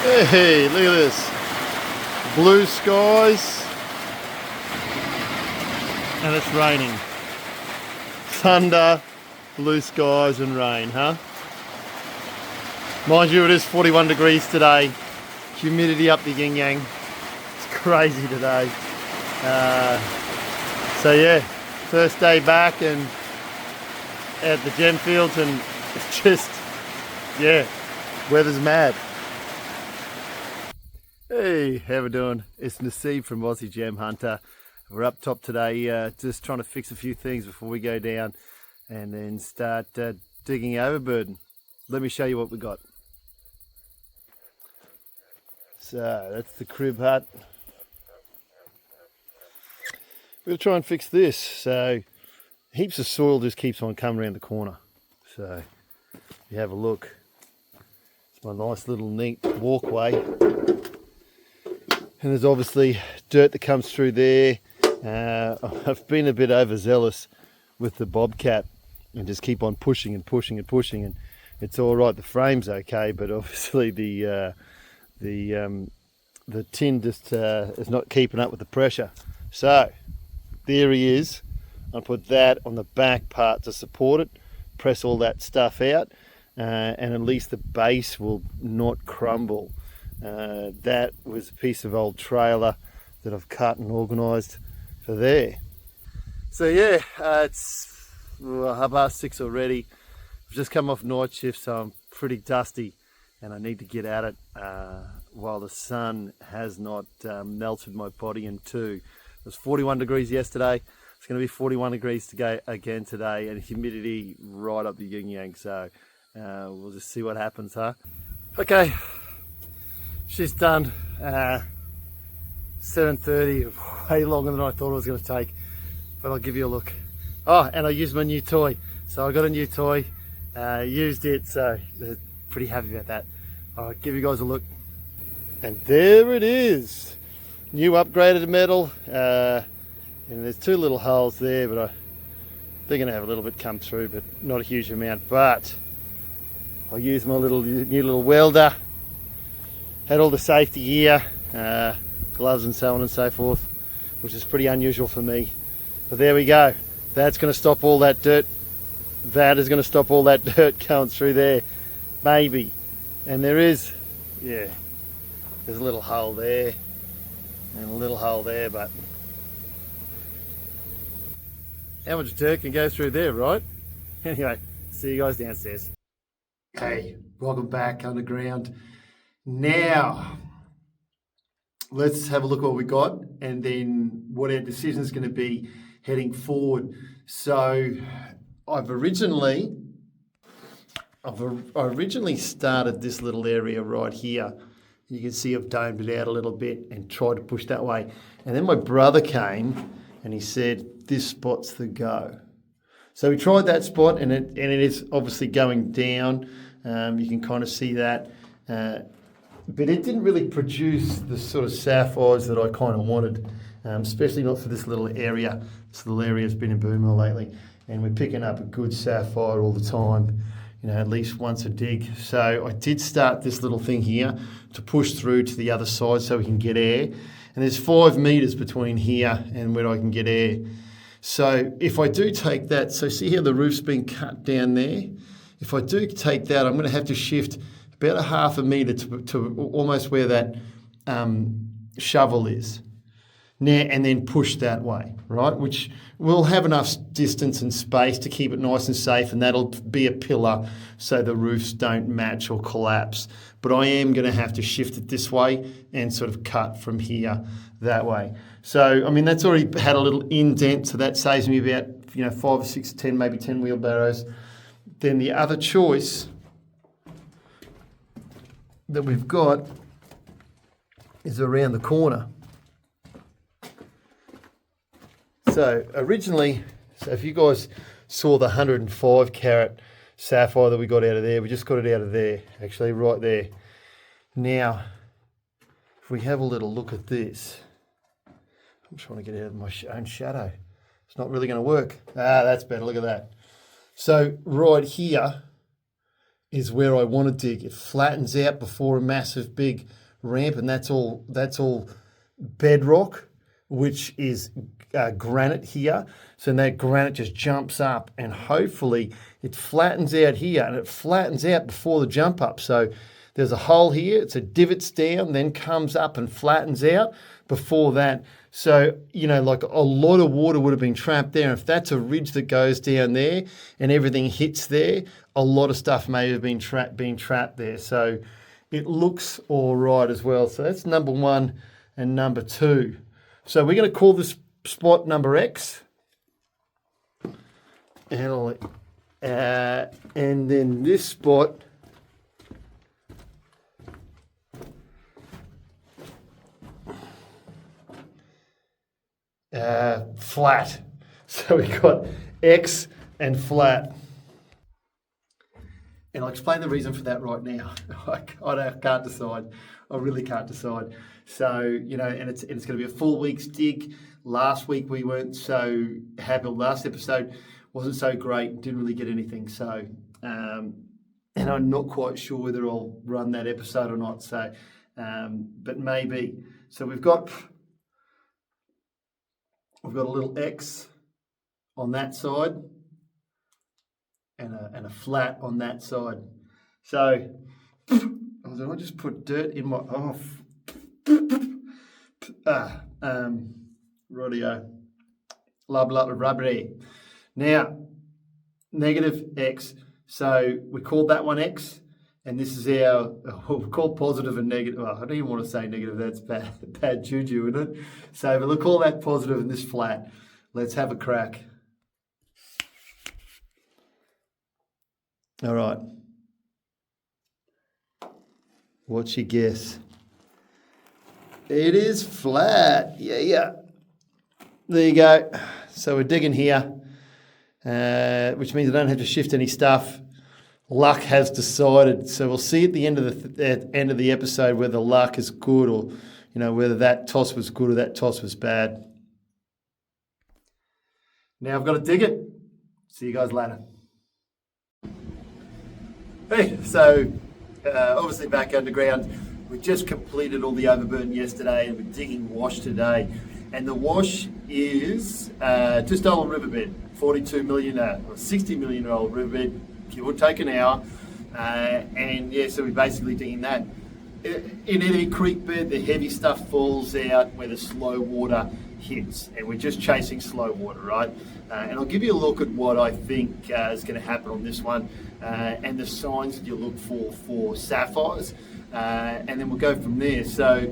Hey, look at this. Blue skies. And it's raining. Thunder, blue skies and rain, huh? Mind you, it is 41 degrees today. Humidity up the yin yang. It's crazy today. So yeah, first day back and at the gem fields, and it's just, yeah, weather's mad. Hey, how we doing? It's Nasib from Aussie Gem Hunter. We're up top today, just trying to fix a few things before we go down and then start digging overburden. Let me show you what we got. So that's the crib hut. We'll try and fix this. So heaps of soil just keeps on coming around the corner. So if you have a look, it's my nice little neat walkway. And there's obviously dirt that comes through there. I've been a bit overzealous with the bobcat and just keep on pushing and pushing and pushing, and it's all right. The frame's okay, but obviously the tin just is not keeping up with the pressure. So there he is. I'll put that on the back part to support it, press all that stuff out, and at least the base will not crumble. That was a piece of old trailer that I've cut and organised for there. So yeah, it's 6:30 already. I've just come off night shift, so I'm pretty dusty and I need to get at it while the sun has not melted my body in two. It was 41 degrees yesterday. It's going to be 41 degrees to go again today, and humidity right up the yin yang. So we'll just see what happens, huh? Okay. She's done. 7:30, way longer than I thought it was going to take, but I'll give you a look. Oh, and I used my new toy. So I got a new toy, used it, so pretty happy about that. I'll give you guys a look. And there it is. New upgraded metal. And there's two little holes there, but they're going to have a little bit come through, but not a huge amount. But I used my new little welder. Had all the safety gear, gloves and so on and so forth, which is pretty unusual for me. But there we go. That's going to stop all that dirt. That is going to stop all that dirt going through there, maybe. And there is, yeah, there's a little hole there and a little hole there, but how much dirt can go through there, right? Anyway, see you guys downstairs. Hey, welcome back underground. Now, let's have a look at what we got and then what our decision is going to be heading forward. So, I originally started this little area right here. You can see I've domed it out a little bit and tried to push that way. And then my brother came and he said, this spot's the go. So we tried that spot, and it is obviously going down. You can kind of see that. But it didn't really produce the sort of sapphires that I kind of wanted, especially not for this little area. This little area has been in boom lately, and we're picking up a good sapphire all the time, at least once a dig. So I did start this little thing here to push through to the other side so we can get air. And there's 5 meters between here and where I can get air. So if I do take that, so see how the roof's been cut down there? If I do take that, I'm going to have to shift about a half a metre to almost where that shovel is. Now, and then push that way, right? Which will have enough distance and space to keep it nice and safe, and that'll be a pillar so the roofs don't match or collapse. But I am going to have to shift it this way and sort of cut from here that way. So, I mean, that's already had a little indent, so that saves me about, 5 or 6, 10, maybe 10 wheelbarrows. Then the other choice that we've got is around the corner. So originally, if you guys saw the 105 carat sapphire that we got out of there, we just got it out of there, actually right there. Now, if we have a little look at this, I'm trying to get out of my own shadow. It's not really going to work. That's better, look at that. So right here, is where I want to dig. It flattens out before a massive big ramp, and that's all bedrock, which is granite here. So that granite just jumps up, and hopefully it flattens out here, and it flattens out before the jump up. So there's a hole here, it's a divots down, then comes up and flattens out before that. So, like a lot of water would have been trapped there. If that's a ridge that goes down there and everything hits there, a lot of stuff may have been trapped there. So it looks all right as well. So that's number 1 and number 2. So we're going to call this spot number X. And then this spot, flat. So we got X and flat. And I'll explain the reason for that right now. I can't decide. I really can't decide. So, and it's going to be a full week's dig. Last week we weren't so happy. Last episode wasn't so great. Didn't really get anything. So, and I'm not quite sure whether I'll run that episode or not. So, but maybe. So we've got a little X on that side and a flat on that side. So I just put dirt in my rodeo. Rubbery. Now, negative X. So we called that one X, and this is our, we call positive and negative. Well, I don't even want to say negative, that's bad juju, isn't it? So we'll call that positive and this flat. Let's have a crack. All right. What's your guess? It is flat. Yeah. There you go. So we're digging here, which means I don't have to shift any stuff. Luck has decided. So we'll see at the end of the episode whether luck is good or, whether that toss was good or that toss was bad. Now I've got to dig it. See you guys later. Hey, so obviously back underground. We just completed all the overburden yesterday and we're digging wash today. And the wash is just old riverbed, 42 million, or 60 million year old riverbed, give or take an hour. So we're basically digging that. In any creek bed, the heavy stuff falls out where the slow water hits, and we're just chasing slow water, right? And I'll give you a look at what I think is going to happen on this one, and the signs that you look for sapphires, and then we'll go from there. So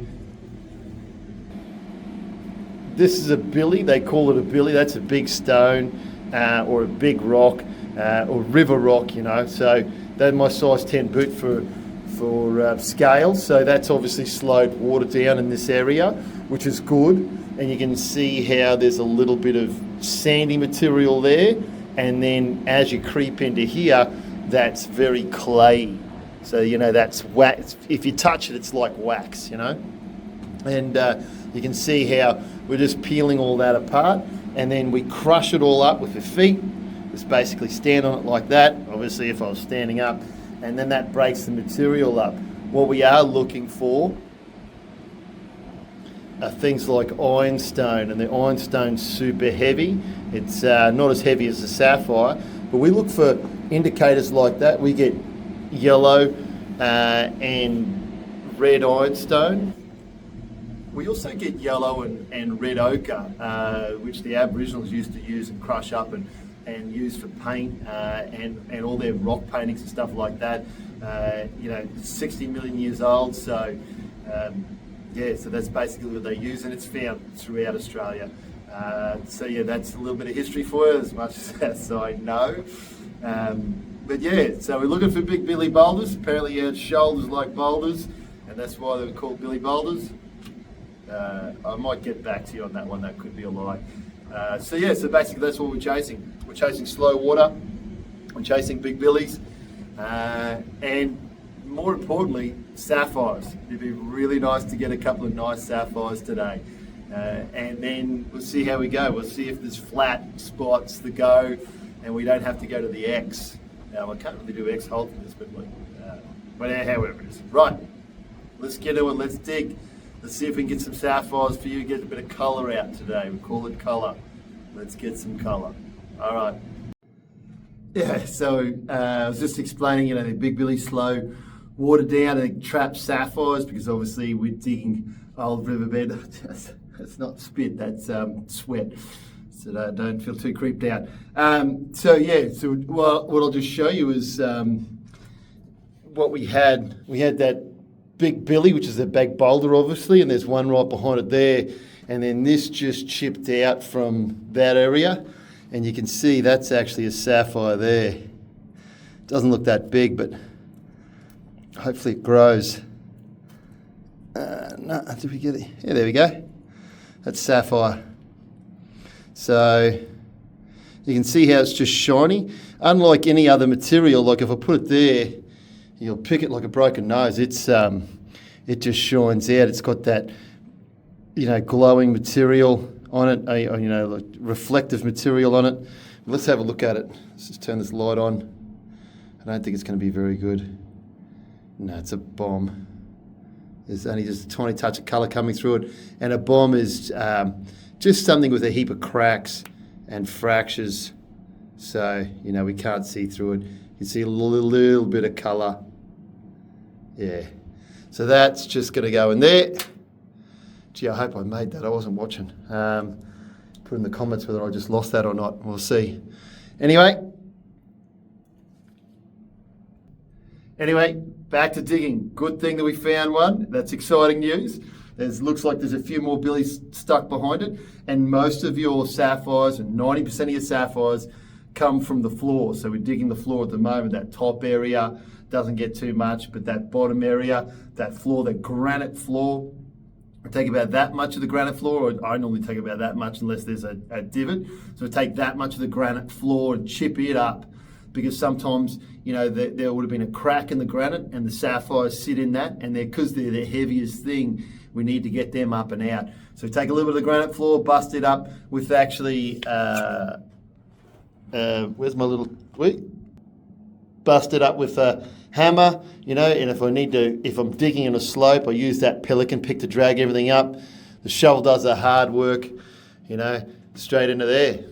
this is a billy. They call it a billy. That's a big stone or a big rock or river rock, So they're my size 10 boot for scale. So that's obviously slowed water down in this area, which is good. And you can see how there's a little bit of sandy material there. And then as you creep into here, that's very clayey. So, that's wax. If you touch it, it's like wax, And you can see how we're just peeling all that apart. And then we crush it all up with the feet. Just basically stand on it like that. Obviously, if I was standing up. And then that breaks the material up. What we are looking for are things like ironstone, and the ironstone's super heavy. It's not as heavy as the sapphire, but we look for indicators like that. We get yellow and red ironstone. We also get yellow and red ochre, which the Aboriginals used to use and crush up and use for paint and all their rock paintings and stuff like that. 60 million years old, so so that's basically what they use, and it's found throughout Australia. That's a little bit of history for you, as much as I know. So we're looking for big billy boulders. Apparently he had shoulders like boulders, and that's why they were called billy boulders. I might get back to you on that one, that could be a lie. So basically that's what we're chasing. We're chasing slow water, we're chasing big billies, and more importantly, sapphires. It'd be really nice to get a couple of nice sapphires today. And then we'll see how we go. We'll see if there's flat spots to go and we don't have to go to the X. Now, I can't really do X hold for this, but however it is. Right, let's get to it, let's dig. Let's see if we can get some sapphires for you, get a bit of colour out today. We call it colour. Let's get some colour. All right. Yeah, so I was just explaining, the Big Billy Slow water down and trap sapphires, because obviously we're digging old riverbed. That's not spit, that's sweat. So don't feel too creeped out. So what I'll just show you is what we had. We had that Big Billy, which is a big boulder, obviously, and there's one right behind it there. And then this just chipped out from that area. And you can see that's actually a sapphire there. Doesn't look that big, but hopefully it grows. No, did we get it? Yeah, there we go. That's sapphire. So you can see how it's just shiny. Unlike any other material, like if I put it there, you'll pick it like a broken nose. It just shines out. It's got that, glowing material on it, like reflective material on it. Let's have a look at it. Let's just turn this light on. I don't think it's going to be very good. No, it's a bomb. There's only just a tiny touch of colour coming through it. And a bomb is just something with a heap of cracks and fractures. So, we can't see through it. You can see a little bit of colour. Yeah. So that's just going to go in there. Gee, I hope I made that. I wasn't watching. Put in the comments whether I just lost that or not. We'll see. Anyway, back to digging. Good thing that we found one. That's exciting news. Looks like there's a few more billies stuck behind it. And most of your sapphires, and 90% of your sapphires, come from the floor. So we're digging the floor at the moment. That top area doesn't get too much, but that bottom area, that floor, that granite floor, I take about that much of the granite floor, or I normally take about that much unless there's a divot. So I take that much of the granite floor and chip it up, because sometimes, there would have been a crack in the granite and the sapphires sit in that, and because they're the heaviest thing, we need to get them up and out. So take a little bit of the granite floor, bust it up with actually, where's my little, bust it up with a hammer, and if I'm digging in a slope, I use that pelican pick to drag everything up. The shovel does the hard work, straight into there.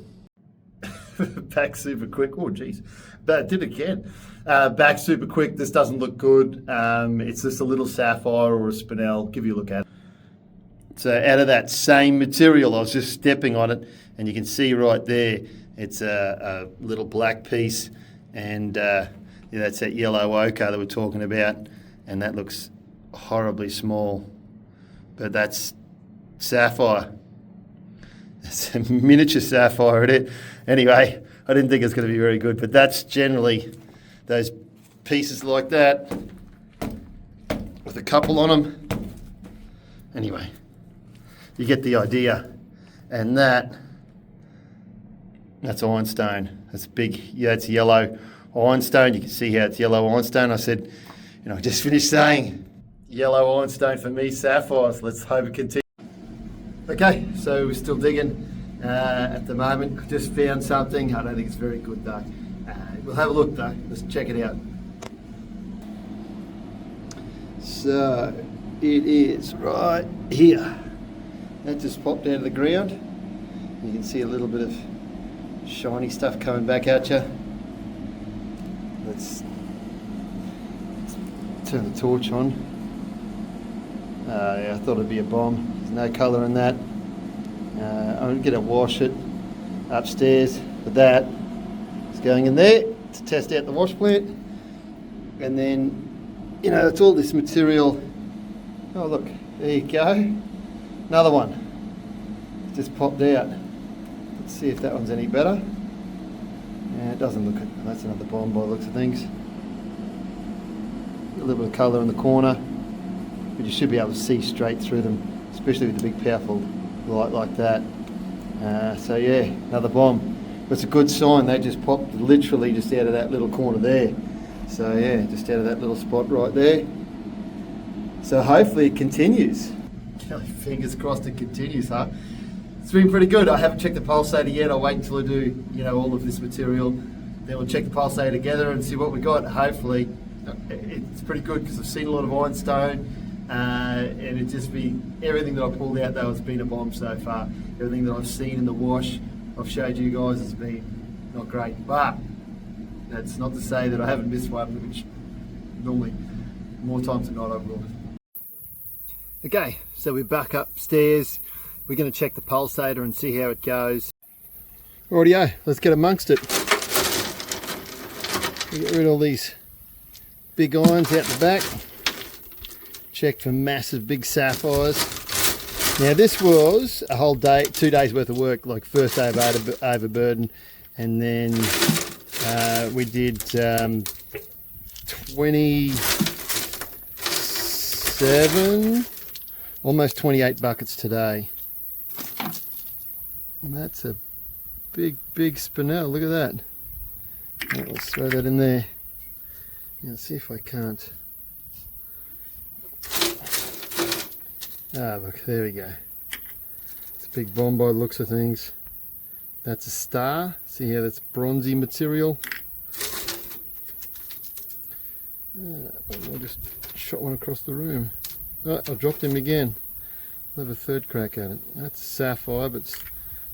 Back super quick. Oh, geez. That did again. Back super quick. This doesn't look good. It's just a little sapphire or a spinel. Give you a look at it. So out of that same material, I was just stepping on it, and you can see right there, it's a little black piece, and that's that yellow ochre that we're talking about, and that looks horribly small, but that's sapphire. It's a miniature sapphire in it. Anyway, I didn't think it was going to be very good, but that's generally those pieces like that with a couple on them. Anyway, you get the idea. And that's ironstone. That's big. Yeah, it's yellow ironstone. You can see how it's yellow ironstone. I said, I just finished saying yellow ironstone for me, sapphires. Let's hope it continues. Okay, so we're still digging at the moment. I just found something. I don't think it's very good though. We'll have a look though. Let's check it out. So it is right here. That just popped out of the ground. You can see a little bit of shiny stuff coming back at you. Let's turn the torch on. Yeah, I thought it'd be a bomb. There's no colour in that. I'm going to wash it upstairs, but that is going in there to test out the wash plant. And then, it's all this material. Oh look, there you go. Another one. Just popped out. Let's see if that one's any better. Yeah, it doesn't look it. That's another bomb by the looks of things. A little bit of colour in the corner, but you should be able to see straight through them, especially with the big powerful light like that. So yeah, another bomb. But it's a good sign. They just popped literally just out of that little corner there. So yeah, just out of that little spot right there. So hopefully it continues. Fingers crossed it continues, huh? It's been pretty good. I haven't checked the pulsator yet. I'll wait until I do, all of this material. then we'll check the pulsator together and see what we got. Hopefully, it's pretty good because I've seen a lot of ironstone, and it just be everything that I pulled out though has been a bomb so far. Everything that I've seen in the wash, I've showed you guys, has been not great. But that's not to say that I haven't missed one, which normally more times than not I will. Okay, so we're back upstairs. We're going to check the pulsator and see how it goes. Rightio, let's get amongst it. We get rid of all these big irons out the back. Check for massive big sapphires. Now this was a whole day, 2 days worth of work, like first day of overburden, and then we did 27, almost 28 buckets today. And that's a big spinel, look at that. Right, let's throw that in there. Now see if I can't. Ah, look, there we go. It's a big bomb by the looks of things. That's a star. See how that's bronzy material. I just shot one across the room. Oh, I dropped him again. I'll have a third crack at it. That's a sapphire, but it's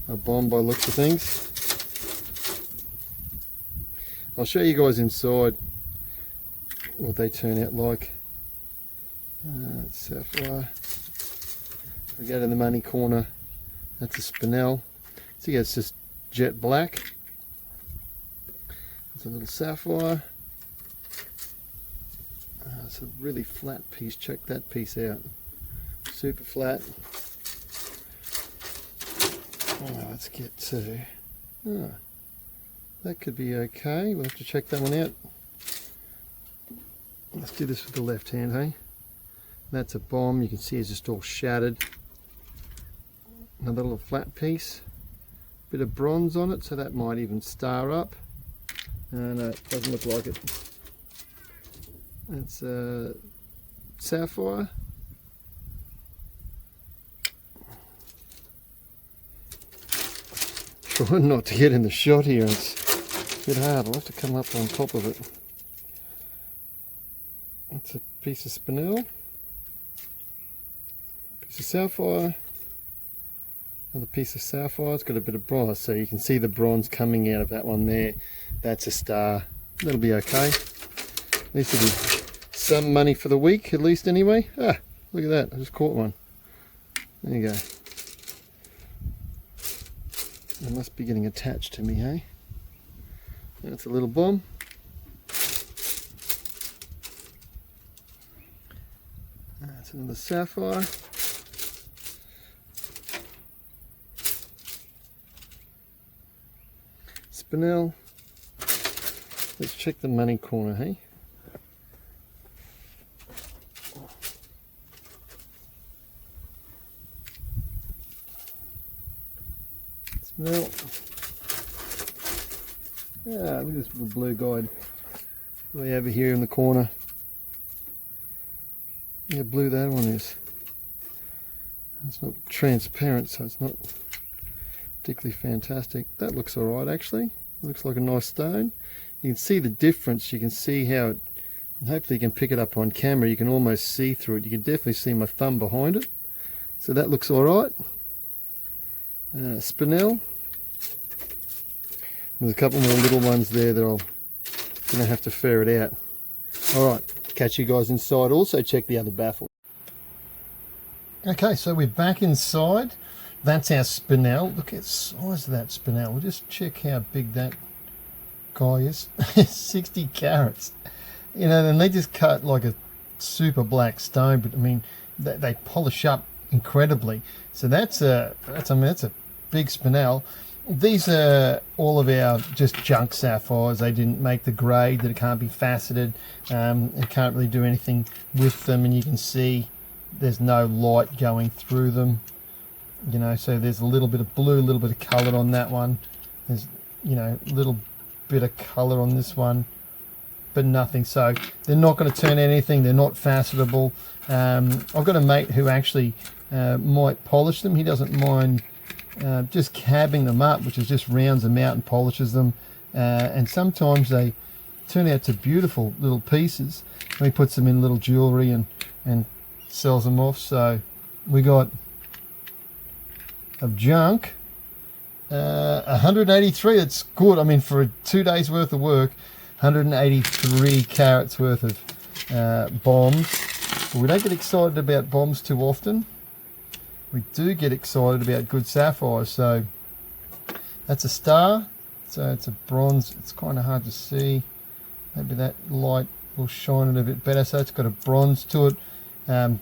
a bomb by the looks of things. I'll show you guys inside what they turn out like. Sapphire. We go to the money corner. That's a spinel. See, it's just jet black. It's a little sapphire. It's a really flat piece. Check that piece out. Super flat. Let's get to. That could be okay. We'll have to check that one out. Let's do this with the left hand, hey? That's a bomb. You can see it's just all shattered. Another little flat piece. Bit of bronze on it, so that might even star up. No, it doesn't look like it. That's a sapphire. Trying not to get in the shot here. It's a bit hard. I'll have to come up on top of it. That's a piece of spinel. Piece of sapphire. Another piece of sapphire. It's got a bit of bronze, so you can see the bronze coming out of that one there. That's a star. That'll be okay. At least it'll be some money for the week, at least anyway. Ah, look at that. I just caught one. There you go. It must be getting attached to me, hey? That's a little bomb. That's another sapphire. Spinel. Let's check the money corner, hey? Spinel. Ah, look at this little blue guide way over here in the corner. Yeah, blue that one is. It's not transparent, so it's not particularly fantastic. That looks alright actually. Looks like a nice stone. You can see the difference. You can see how it, hopefully you can pick it up on camera. You can almost see through it. You can definitely see my thumb behind it. So that looks alright. Spinel. There's a couple more little ones there that I'm going to have to ferret out. Alright, catch you guys inside. Also check the other baffle. Okay, so we're back inside. That's our spinel. Look at the size of that spinel. We'll just check how big that guy is. 60 carats. You know, and they just cut like a super black stone, but I mean, they polish up incredibly. So that's a big spinel. These are all of our just junk sapphires. They didn't make the grade that it can't be faceted. It can't really do anything with them, and you can see there's no light going through them. You know, so there's a little bit of blue, a little bit of colour on that one. There's, you know, a little bit of colour on this one, but nothing. So they're not going to turn anything. They're not facetable. I've got a mate who actually might polish them. He doesn't mind just cabbing them up, which is just rounds them out and polishes them. and sometimes they turn out to beautiful little pieces. And he puts them in little jewelry and sells them off. So we got of junk, 183. That's good. I mean, for 2 days worth of work, 183 carats worth of bombs. But we don't get excited about bombs too often. We do get excited about good sapphires. So that's a star. So it's a bronze. It's kind of hard to see. Maybe that light will shine it a bit better. So it's got a bronze to it.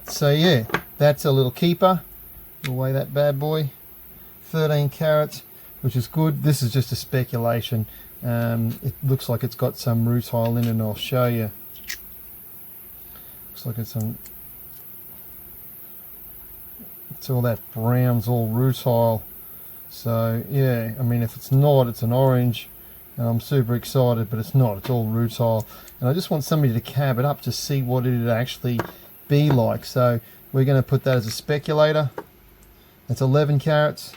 So yeah, that's a little keeper. We'll weigh that bad boy. 13 carats, which is good. This is just a speculation. It looks like it's got some rutile in it, and I'll show you. Looks like it's all that brown's all rutile. So yeah, I mean, if it's not, it's an orange, and I'm super excited, but it's not. It's all rutile, and I just want somebody to cab it up to see what it'd actually be like. So we're going to put that as a speculator. That's 11 carats,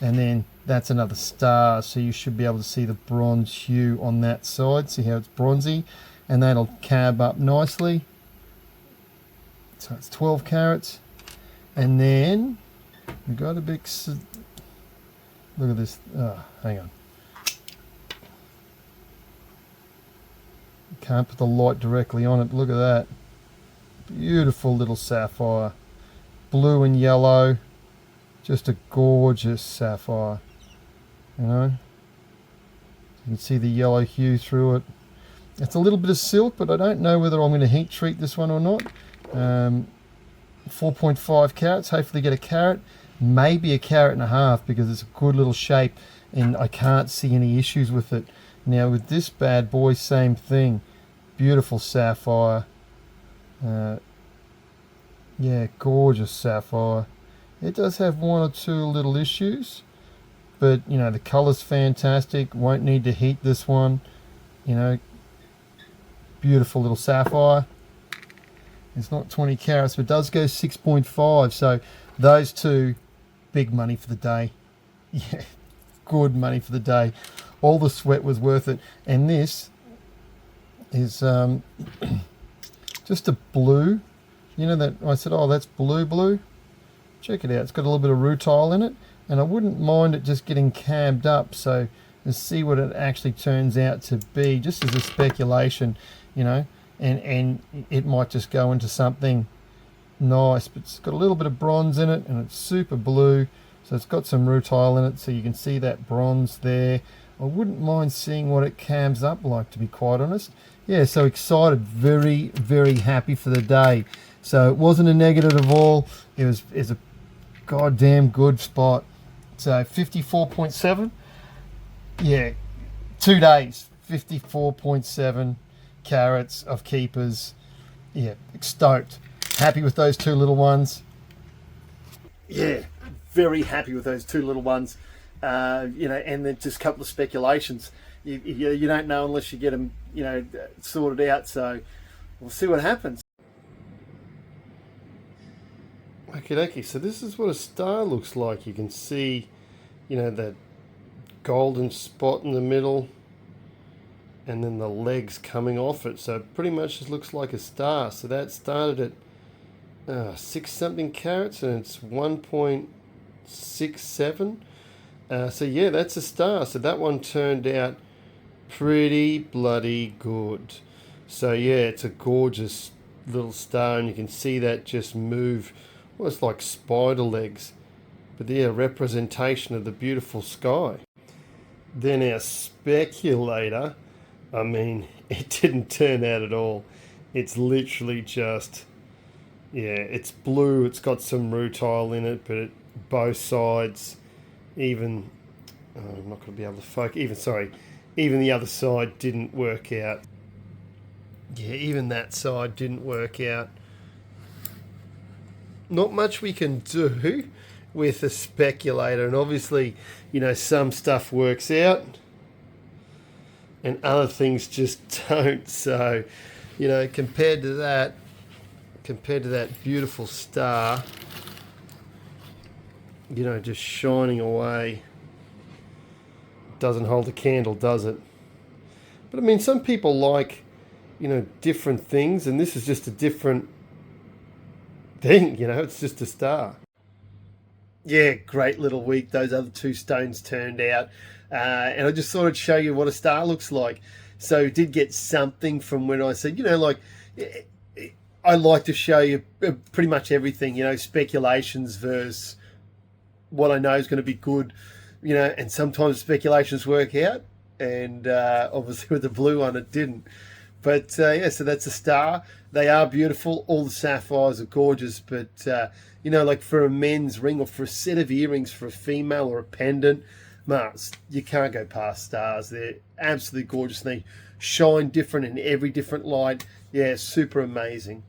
and then that's another star. So you should be able to see the bronze hue on that side. See how it's bronzy, and that'll cab up nicely. So it's 12 carats, and then we got a big. Look at this. Oh, hang on. Can't put the light directly on it. Look at that. Beautiful little sapphire. Blue and yellow. Just a gorgeous sapphire. You know? You can see the yellow hue through it. It's a little bit of silk, but I don't know whether I'm going to heat treat this one or not. 4.5 carats. Hopefully get a carat. Maybe a carat and a half, because it's a good little shape and I can't see any issues with it. Now with this bad boy, same thing. Beautiful sapphire. Yeah, gorgeous sapphire. It does have one or two little issues, but you know, the color's fantastic. Won't need to heat this one. You know, beautiful little sapphire. It's not 20 carats, but it does go 6.5. So those two, big money for the day. Yeah, good money for the day. All the sweat was worth it. And this is just a blue. You know that I said, oh, that's blue. Check it out. It's got a little bit of rutile in it, and I wouldn't mind it just getting cabbed up. So let's see what it actually turns out to be, just as a speculation, you know. And it might just go into something nice, but it's got a little bit of bronze in it, and it's super blue. So it's got some rutile in it, so you can see that bronze there. I wouldn't mind seeing what it cams up like, to be quite honest. Yeah, so excited, very, very happy for the day. So it wasn't a negative at all. It's a goddamn good spot. So 54.7. Yeah, 2 days, 54.7 carats of keepers. Yeah, stoked. Happy with those two little ones. Yeah, very happy with those two little ones. You know, and then just a couple of speculations. You don't know unless you get them, you know, sorted out. So we'll see what happens. Okay, so this is what a star looks like. You can see, you know, that golden spot in the middle, and then the legs coming off it. So it pretty much just looks like a star. So that started at 6 something carats, and it's 1.67. So yeah, that's a star. So that one turned out pretty bloody good. So yeah, it's a gorgeous little star, and you can see that just move. Well, it's like spider legs, but yeah, representation of the beautiful sky. Then our speculator, I mean, it didn't turn out at all. It's literally just, yeah, it's blue. It's got some rutile in it, but both sides, even, I'm not going to be able to focus, even the other side didn't work out. Yeah, even that side didn't work out. Not much we can do with a speculator, and obviously, you know, some stuff works out and other things just don't. So, you know, compared to that beautiful star, you know, just shining away, doesn't hold a candle, does it? But I mean, some people like, different things, and this is just a different thing, it's just a star. Yeah, great little week those other two stones turned out. And I just thought I'd show you what a star looks like. So did get something from when I said, I like to show you pretty much everything, speculations versus what I know is going to be good, and sometimes speculations work out. And obviously with the blue one, it didn't. But yeah, so that's a star. They are beautiful. All the sapphires are gorgeous. But, like for a men's ring or for a set of earrings for a female or a pendant, Mars, you can't go past stars. They're absolutely gorgeous. They shine different in every different light. Yeah, super amazing.